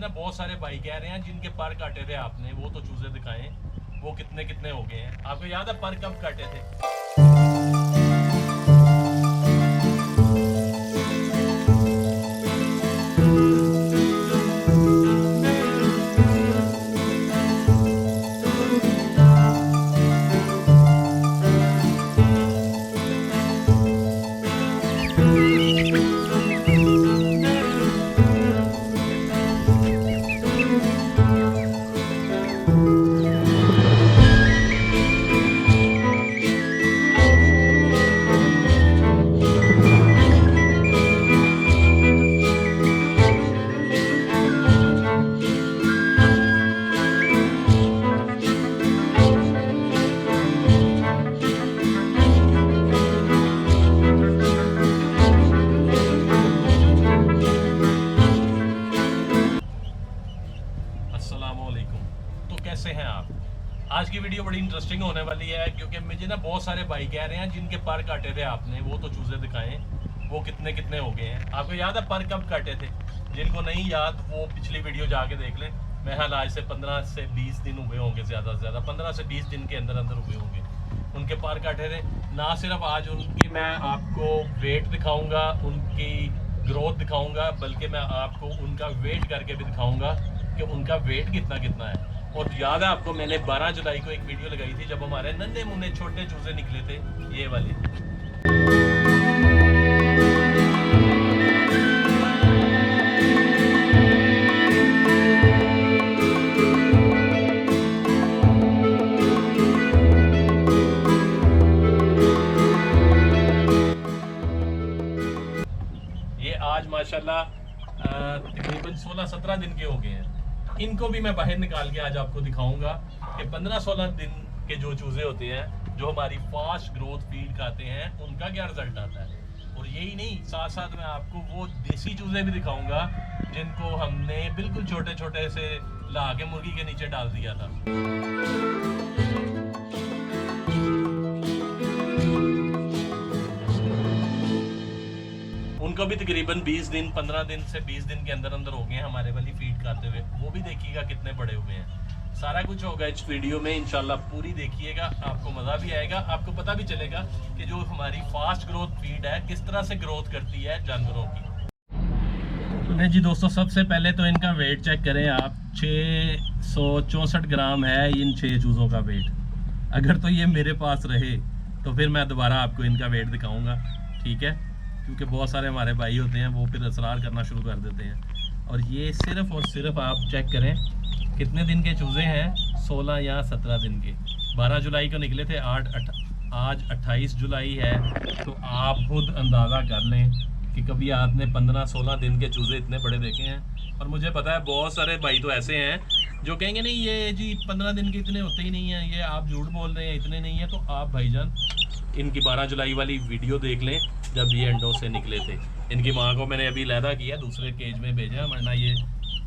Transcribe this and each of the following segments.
ना बहुत सारे भाई कह रहे हैं जिनके पर काटे थे आपने, वो तो चूजे दिखाएं, वो कितने कितने हो गए हैं। आपको याद है पर कब काटे थे? अस्सलामुअलैकुम। तो कैसे हैं आप? आज की वीडियो बड़ी इंटरेस्टिंग होने वाली है क्योंकि मुझे ना बहुत सारे भाई कह रहे हैं जिनके पर काटे थे आपने, वो तो चूजे दिखाएं, वो कितने कितने हो गए हैं। आपको याद है पर कब काटे थे? जिनको नहीं याद वो पिछली वीडियो जाके देख लें। मैं हाल आज से 15 से 20 दिन हुए होंगे, ज़्यादा से ज़्यादा 15 से 20 दिन के अंदर अंदर हुए होंगे उनके पर काटे थे। ना सिर्फ आज उनकी मैं आपको वेट दिखाऊंगा, उनकी ग्रोथ दिखाऊंगा, बल्कि मैं आपको उनका वेट करके भी दिखाऊंगा कि उनका वेट कितना कितना है। और याद है आपको, मैंने 12 जुलाई को एक वीडियो लगाई थी जब हमारे नन्हे मुन्ने छोटे चूजे निकले थे, ये वाले। ये आज माशाल्लाह तकरीबन 16-17 दिन के हो गए हैं। इनको भी मैं बाहर निकाल के आज आपको दिखाऊंगा कि 15-16 दिन के जो चूजे होते हैं, जो हमारी फास्ट ग्रोथ फीड खाते हैं, उनका क्या रिजल्ट आता है। और यही नहीं, साथ साथ मैं आपको वो देसी चूजे भी दिखाऊंगा जिनको हमने बिल्कुल छोटे छोटे से ला के मुर्गी के नीचे डाल दिया था। उनको भी तकरीबन 20 दिन 15 दिन से 20 दिन के अंदर अंदर हो गए हैं हमारे वाली फीड खाते हुए। वो भी देखिएगा कितने बड़े हुए हैं। सारा कुछ होगा इस वीडियो में, इंशाल्लाह पूरी देखिएगा, आपको मज़ा भी आएगा। आपको पता भी चलेगा कि जो हमारी फास्ट ग्रोथ फीड है किस तरह से ग्रोथ करती है जानवरों की। नहीं जी दोस्तों, सबसे पहले तो इनका वेट चेक करें आप। 664 ग्राम है इन 6 चूज़ों का वेट। अगर तो ये मेरे पास रहे तो फिर मैं दोबारा आपको इनका वेट दिखाऊंगा, ठीक है? क्योंकि बहुत सारे हमारे भाई होते हैं वो फिर असरार करना शुरू कर देते हैं। और ये सिर्फ और सिर्फ आप चेक करें कितने दिन के चूज़े हैं, 16 या 17 दिन के। 12 जुलाई को निकले थे, आज 28 जुलाई है। तो आप खुद अंदाज़ा कर लें कि कभी आपने 15-16 दिन के चूज़े इतने बड़े देखे हैं। और मुझे पता है बहुत सारे भाई तो ऐसे हैं जो कहेंगे नहीं ये जी 15 दिन के इतने होते ही नहीं हैं, ये आप झूठ बोल रहे हैं, इतने नहीं है। तो आप भाईजान इनकी 12 जुलाई वाली वीडियो देख लें जब ये अंडों से निकले थे। इनकी माँ को मैंने अभी लैदा किया, दूसरे केज में भेजा, वरना ये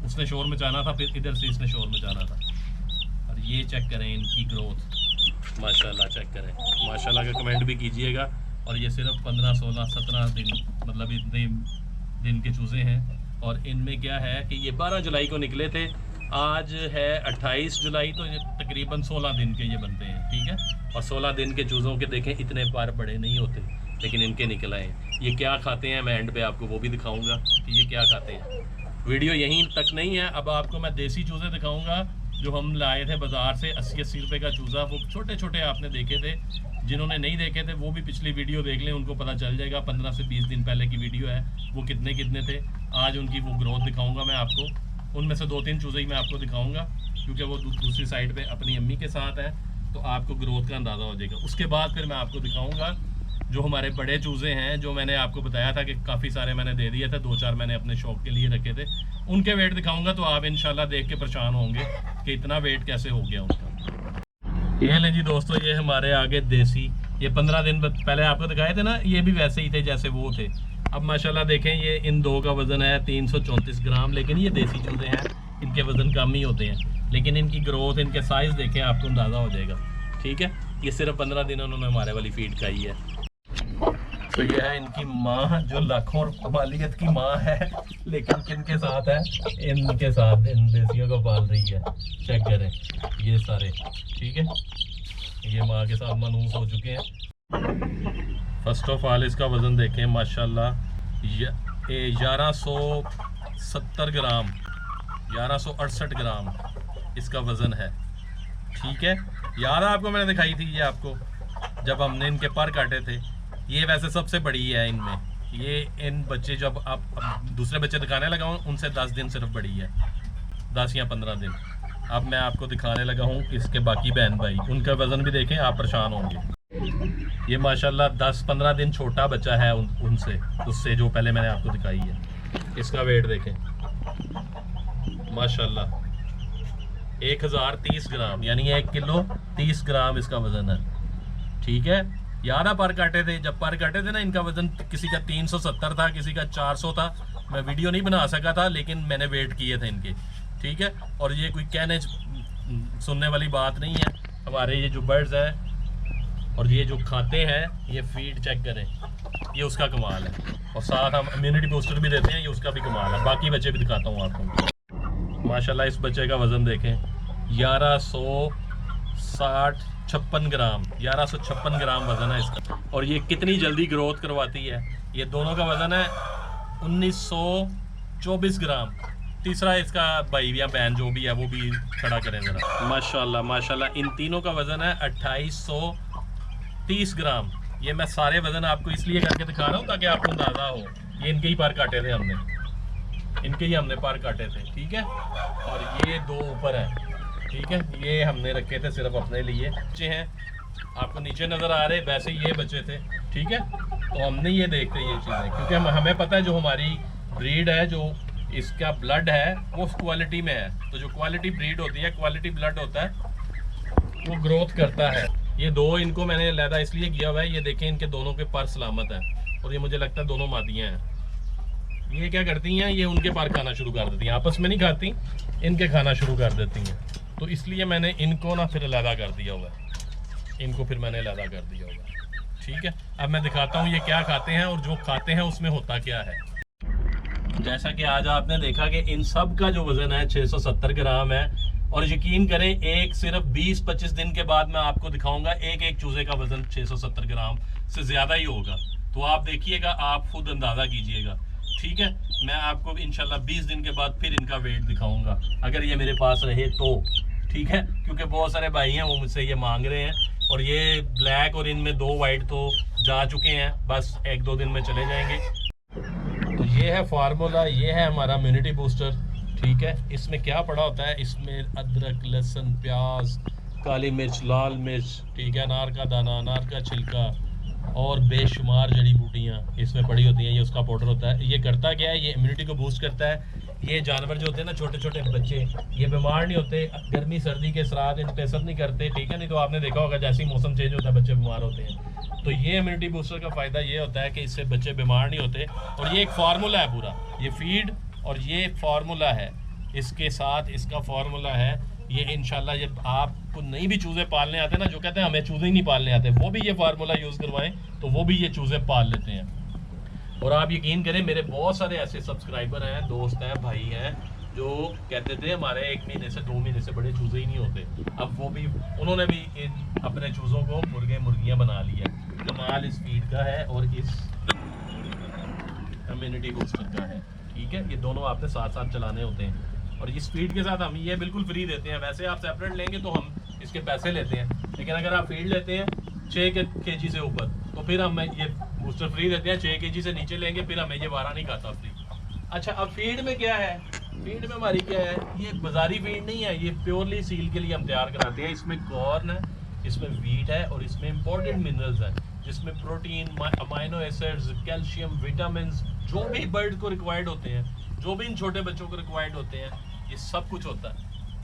उसने शोर मचाना था, फिर इधर से इसने शोर मचाना था। और ये चेक करें इनकी ग्रोथ, माशाल्लाह चेक करें, माशाल्लाह का कमेंट भी कीजिएगा। और ये सिर्फ 15, 16, 17 दिन, मतलब इतने दिन के चूज़े हैं। और इनमें क्या है कि ये 12 जुलाई को निकले थे, आज है 28 जुलाई, तो ये तकरीबन 16 दिन के ये बनते हैं, ठीक है? और 16 दिन के चूज़ों के देखें इतने पर बड़े नहीं होते, लेकिन इनके निकल आए। ये क्या खाते हैं मैं एंड पे आपको वो भी दिखाऊंगा कि ये क्या खाते हैं। वीडियो यहीं तक नहीं है, अब आपको मैं देसी चूज़े दिखाऊंगा जो हम लाए थे बाज़ार से। 80-80 रुपये का चूज़ा, वो छोटे छोटे आपने देखे थे। जिन्होंने नहीं देखे थे वो भी पिछली वीडियो देख लें, उनको पता चल जाएगा। 15 से 20 दिन पहले की वीडियो है, वो कितने कितने थे। आज उनकी वो ग्रोथ दिखाऊँगा मैं आपको। उनमें से 2-3 चूज़े ही मैं आपको दिखाऊँगा क्योंकि वो दूसरी साइड पर अपनी अम्मी के साथ है, तो आपको ग्रोथ का अंदाज़ा हो जाएगा। उसके बाद फिर मैं आपको दिखाऊँगा जो हमारे बड़े चूज़े हैं, जो मैंने आपको बताया था कि काफ़ी सारे मैंने दे दिए थे, 2-4 मैंने अपने शौक के लिए रखे थे, उनके वेट दिखाऊंगा। तो आप इंशाल्लाह देख के परेशान होंगे कि इतना वेट कैसे हो गया उनका। ये लें जी दोस्तों, ये हमारे आगे देसी, ये 15 दिन पहले आपको दिखाए थे ना, ये भी वैसे ही थे जैसे वो थे। अब माशाल्लाह देखें, ये इन 2 का वज़न है 334 ग्राम, लेकिन ये देसी चूज़े हैं, इनके वज़न कम ही होते हैं, लेकिन इनकी ग्रोथ, इनके साइज़ देखें, आपको अंदाज़ा हो जाएगा, ठीक है? ये सिर्फ 15 दिन उन्होंने हमारे वाली फीड खाई है। तो ये है इनकी माँ जो लाखों मालियत की माँ है, लेकिन किन के साथ है, इनके साथ इन देसियों को पाल रही है। चेक करें ये सारे, ठीक है, ये माँ के साथ मनूस हो चुके हैं। फर्स्ट ऑफ ऑल इसका वज़न देखें माशाल्लाह 1170 ग्राम, 1168 ग्राम इसका वज़न है, ठीक है। याद है आपको, मैंने दिखाई थी ये आपको जब हमने इनके पर काटे थे। ये वैसे सबसे बड़ी है इनमें, ये इन बच्चे जब आप दूसरे बच्चे दिखाने लगा हूँ उनसे 10 दिन सिर्फ बड़ी है, 10 या 15 दिन। अब मैं आपको दिखाने लगा हूँ इसके बाकी बहन भाई, उनका वज़न भी देखें, आप परेशान होंगे। ये माशाल्लाह 10-15 दिन छोटा बच्चा है उनसे, उससे जो पहले मैंने आपको दिखाई है। इसका वेट देखें माशाल्लाह 1030 ग्राम, यानी 1 किलो 30 ग्राम इसका वज़न है, ठीक है। याद है पर काटे थे, जब पर काटे थे ना इनका वज़न किसी का 370 था, किसी का 400 था। मैं वीडियो नहीं बना सका था, लेकिन मैंने वेट किए थे इनके, ठीक है। और ये कोई कहने सुनने वाली बात नहीं है। हमारे ये जो बर्ड्स हैं और ये जो खाते हैं, ये फीड चेक करें, ये उसका कमाल है। और साथ हम इम्यूनिटी बूस्टर भी देते हैं, ये उसका भी कमाल है। बाकी बच्चे भी दिखाता हूँ आपको। माशाल्लाह इस बच्चे का वज़न देखें 1156 ग्राम, 1156 ग्राम वज़न है इसका। और ये कितनी जल्दी ग्रोथ करवाती है। ये दोनों का वज़न है 1924 ग्राम। तीसरा इसका भाई या बहन जो भी है वो भी खड़ा करें ज़रा। माशाल्लाह माशाल्लाह इन तीनों का वज़न है 2830 ग्राम। ये मैं सारे वज़न आपको इसलिए करके दिखा रहा हूँ ताकि आपको अंदाज़ा हो। ये इनके ही पर काटे थे हमने, इनके ही हमने पर काटे थे, ठीक है। और ये दो ऊपर है, ठीक है, ये हमने रखे थे सिर्फ अपने लिए। बच्चे हैं आपको नीचे नज़र आ रहे, वैसे ये बच्चे थे, ठीक है। तो हमने ये देखते ये चीज़ें, क्योंकि हमें पता है जो हमारी ब्रीड है, जो इसका ब्लड है वो उस क्वालिटी में है। तो जो क्वालिटी ब्रीड होती है, क्वालिटी ब्लड होता है, वो ग्रोथ करता है। ये दो इनको मैंने अलहदा इसलिए किया हुआ है, ये देखें इनके दोनों के पर सलामत है। और ये मुझे लगता है दोनों मादियाँ हैं। ये क्या करती हैं, ये उनके पर खाना शुरू कर देती हैं, आपस में नहीं खाती, इनके खाना शुरू कर देती हैं। तो इसलिए मैंने इनको ना फिर अलहदा कर दिया हुआ है, इनको फिर मैंने अलहदा कर दिया हुआ है, ठीक है। अब मैं दिखाता हूँ ये क्या खाते हैं और जो खाते हैं उसमें होता क्या है। जैसा कि आज आपने देखा कि इन सब का जो वज़न है 670 ग्राम है। और यकीन करें एक सिर्फ 20-25 दिन के बाद मैं आपको दिखाऊंगा एक एक चूजे का वज़न 670 ग्राम से ज़्यादा ही होगा। तो आप देखिएगा, आप खुद अंदाज़ा कीजिएगा, ठीक है। मैं आपको इंशाल्लाह 20 दिन के बाद फिर इनका वेट दिखाऊंगा, अगर ये मेरे पास रहे तो, ठीक है। क्योंकि बहुत सारे भाई हैं वो मुझसे ये मांग रहे हैं। और ये ब्लैक और इनमें 2 वाइट तो जा चुके हैं, बस 1-2 दिन में चले जाएंगे। तो ये है फार्मूला, ये है हमारा इम्यूनिटी बूस्टर, ठीक है। इसमें क्या पड़ा होता है, इसमें अदरक, लहसुन, प्याज, काली मिर्च, लाल मिर्च, ठीक है, अनार का दाना, अनार का छिलका और बेशुमार जड़ी बूटियाँ इसमें पड़ी होती हैं। ये उसका पाउडर होता है। ये करता क्या है, ये इम्यूनिटी को बूस्ट करता है। ये जानवर जो होते हैं ना, छोटे छोटे बच्चे, ये बीमार नहीं होते, गर्मी सर्दी के असरात इन पर असर नहीं करते, ठीक है। नहीं तो आपने देखा होगा जैसे ही मौसम चेंज होता है बच्चे बीमार होते हैं। तो ये इम्यूनिटी बूस्टर का फ़ायदा ये होता है कि इससे बच्चे बीमार नहीं होते। और ये एक फार्मूला है पूरा, ये फीड और ये फार्मूला है, इसके साथ इसका फार्मूला है। ये इंशाल्लाह जब आपको नहीं भी चूज़े पालने आते ना, जो कहते हैं हमें चूज़े ही नहीं पालने आते, वो भी ये फार्मूला यूज़ करवाएं तो वो भी ये चूज़े पाल लेते हैं। और आप यकीन करें, मेरे बहुत सारे ऐसे सब्सक्राइबर हैं, दोस्त हैं, भाई हैं, जो कहते थे हमारे 1 महीने से 2 महीने से बड़े चूज़े ही नहीं होते। अब वो भी, उन्होंने भी इन अपने चूज़ों को मुर्गे मुर्गियाँ बना लिया। कमाल इस फीड का है और इस इम्यूनिटी बूस्टर का है, ठीक है। ये दोनों आपने साथ साथ चलाने होते हैं। और इस फीड के साथ हम ये बिल्कुल फ्री देते हैं। वैसे आप सेपरेट लेंगे तो हम इसके पैसे लेते हैं, लेकिन अगर आप फीड लेते हैं 6 kg से ऊपर तो फिर हम ये बूस्टर फ्री देते हैं। 6 kg से नीचे लेंगे फिर हमें ये वारा नहीं खाता फ्री। अच्छा, अब फीड में क्या है, फीड में हमारी क्या है, ये बाजारी फीड नहीं है, ये प्योरली सील के लिए हम तैयार कराते हैं। इसमें कॉर्न है, इसमें वीट है और इसमें इंपॉर्टेंट मिनरल्स हैं, जिसमें protein, amino acids, calcium, vitamin, जो भी बर्ड को रिक्वायर्ड होते हैं, जो भी इन छोटे बच्चों को रिक्वायर्ड होते हैं, ये सब कुछ होता है।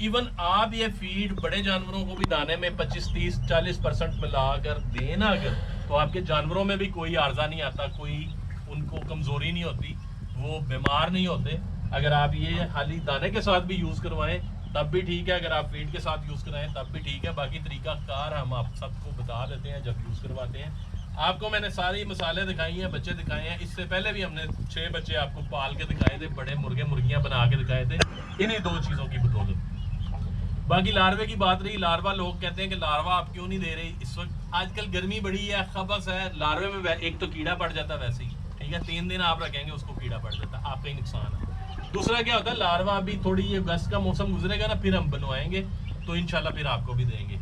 इवन आप ये फीड बड़े जानवरों को भी दाने में 25, 30, 40% मिलाकर देना अगर, तो आपके जानवरों में भी कोई आर्जा नहीं आता, कोई उनको कमज़ोरी नहीं होती, वो बीमार नहीं होते। अगर आप ये खाली दाने के साथ भी यूज़ करवाएं तब भी ठीक है, अगर आप फीड के साथ यूज़ कराएं तब भी ठीक है। बाकी तरीका कार हम आप सबको बता देते हैं जब यूज़ करवाते हैं। आपको मैंने सारी मसाले दिखाई हैं, बच्चे दिखाए हैं। इससे पहले भी हमने 6 बच्चे आपको पाल के दिखाए थे, बड़े मुर्गे मुर्गियां बना के दिखाए थे, इन्हीं 2 चीज़ों की बदौलत। बाकी लार्वे की बात रही, लार्वा लोग कहते हैं कि लार्वा आप क्यों नहीं दे रही इस वक्त, आजकल गर्मी बड़ी है, खबस है, लार्वे में एक तो कीड़ा पड़ जाता है वैसे ही, ठीक है, 3 दिन आप रखेंगे उसको कीड़ा पड़ जाता है, आपका ही नुकसान है। दूसरा क्या होता है, लार्वा अभी थोड़ी ये अगस्त का मौसम गुजरेगा ना, फिर हम बनवाएंगे तो इंशाल्लाह फिर आपको भी देंगे।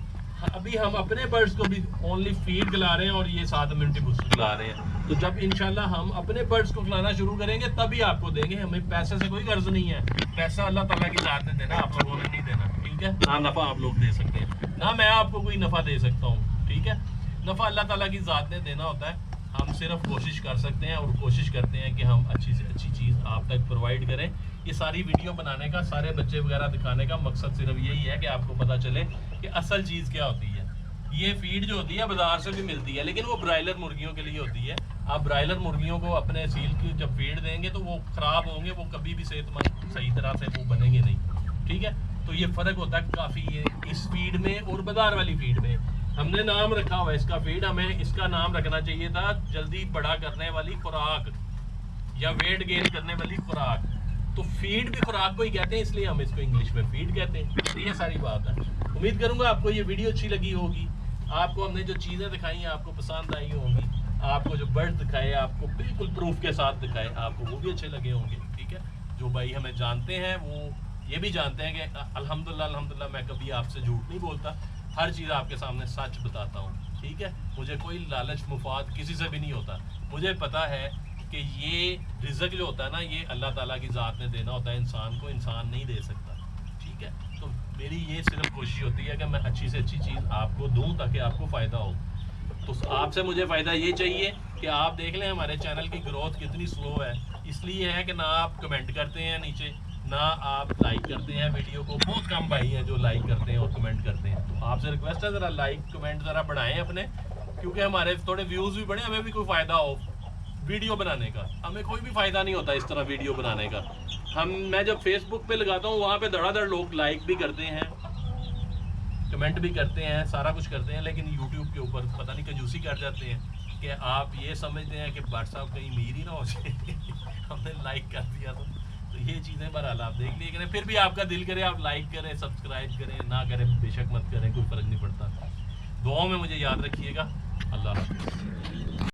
अभी हम अपने बर्ड्स को भी ओनली फीड खिला रहे हैं और ये 7 इम्यूनिटी बूस्टर खिला रहे हैं। तो जब इंशाल्लाह हम अपने बर्ड्स को खिलाना शुरू करेंगे तभी आपको देंगे, हमें पैसे से कोई गर्ज नहीं है, पैसा अल्लाह ताला की जात ने देना, आप लोगों ने नहीं देना, ठीक है। ना नफ़ा आप लोग दे सकते हैं, ना मैं आपको कोई नफ़ा दे सकता हूँ, ठीक है। नफ़ा अल्लाह ताला की जात ने देना होता है, हम सिर्फ कोशिश कर सकते हैं और कोशिश करते हैं कि हम अच्छी से अच्छी चीज़ आप तक प्रोवाइड करें। ये सारी वीडियो बनाने का, सारे बच्चे वगैरह दिखाने का मकसद सिर्फ यही है कि आपको पता चले कि असल चीज़ क्या होती है। ये फीड जो होती है बाजार से भी मिलती है, लेकिन वो ब्रायलर मुर्गियों के लिए होती है। आप ब्रायलर मुर्गियों को अपने सील की जब फीड देंगे तो वो ख़राब होंगे, वो कभी भी सेहतमंद सही तरह से वो बनेंगे नहीं, ठीक है। तो ये फ़र्क होता है काफ़ी ये इस फीड में और बाजार वाली फीड में। हमने नाम रखा हुआ है इसका फीड, हमें इसका नाम रखना चाहिए था जल्दी बड़ा करने वाली खुराक या वेट गेन करने वाली खुराक। तो फीड भी खुराक को ही कहते हैं, इसलिए हम इसको इंग्लिश में फीड कहते हैं। तो ये सारी बात है। उम्मीद करूंगा आपको ये वीडियो अच्छी लगी होगी, आपको हमने जो चीज़ें दिखाई हैं आपको पसंद आई होंगी, आपको जो बर्ड दिखाए आपको बिल्कुल प्रूफ के साथ दिखाए आपको वो भी अच्छे लगे होंगे, ठीक है। जो भाई हमें जानते हैं वो ये भी जानते हैं कि अल्हम्दुलिल्लाह मैं कभी आपसे झूठ नहीं बोलता, हर चीज़ आपके सामने सच बताता हूँ, ठीक है। मुझे कोई लालच मुफाद किसी से भी नहीं होता, मुझे पता है कि ये रिज़्क जो होता है ना ये अल्लाह ताला की ज़ात ने देना होता है इंसान को, इंसान नहीं दे सकता, ठीक है। तो मेरी ये सिर्फ कोशिश होती है कि मैं अच्छी से अच्छी चीज़ आपको दूँ ताकि आपको फ़ायदा हो। तो आपसे मुझे फ़ायदा ये चाहिए कि आप देख लें हमारे चैनल की ग्रोथ कितनी स्लो है, इसलिए है कि ना आप कमेंट करते हैं नीचे, ना आप लाइक करते हैं वीडियो को, बहुत कम भाई हैं जो लाइक करते हैं और कमेंट करते हैं। तो आपसे रिक्वेस्ट है ज़रा लाइक कमेंट ज़रा बढ़ाएं अपने, क्योंकि हमारे थोड़े व्यूज़ भी बढ़े, हमें भी कोई फ़ायदा हो वीडियो बनाने का। हमें कोई भी फ़ायदा नहीं होता इस तरह वीडियो बनाने का। मैं जब फेसबुक पे लगाता हूँ वहाँ पे धड़ाधड़ लोग लाइक भी करते हैं, कमेंट भी करते हैं, सारा कुछ करते हैं, लेकिन यूट्यूब के ऊपर पता नहीं कंजूसी कर जाते हैं कि आप ये समझते हैं कि व्हाट्सएप कहीं मीर ही ना हो जाए हमने लाइक कर दिया तो ये चीज़ें बहरहाल आप देख लिए करें, फिर भी आपका दिल करे आप लाइक करें, सब्सक्राइब करें, ना करें बेशक मत करें, कोई फ़र्क नहीं पड़ता। दुआओं में मुझे याद रखिएगा। अल्लाह हाफ़िज़।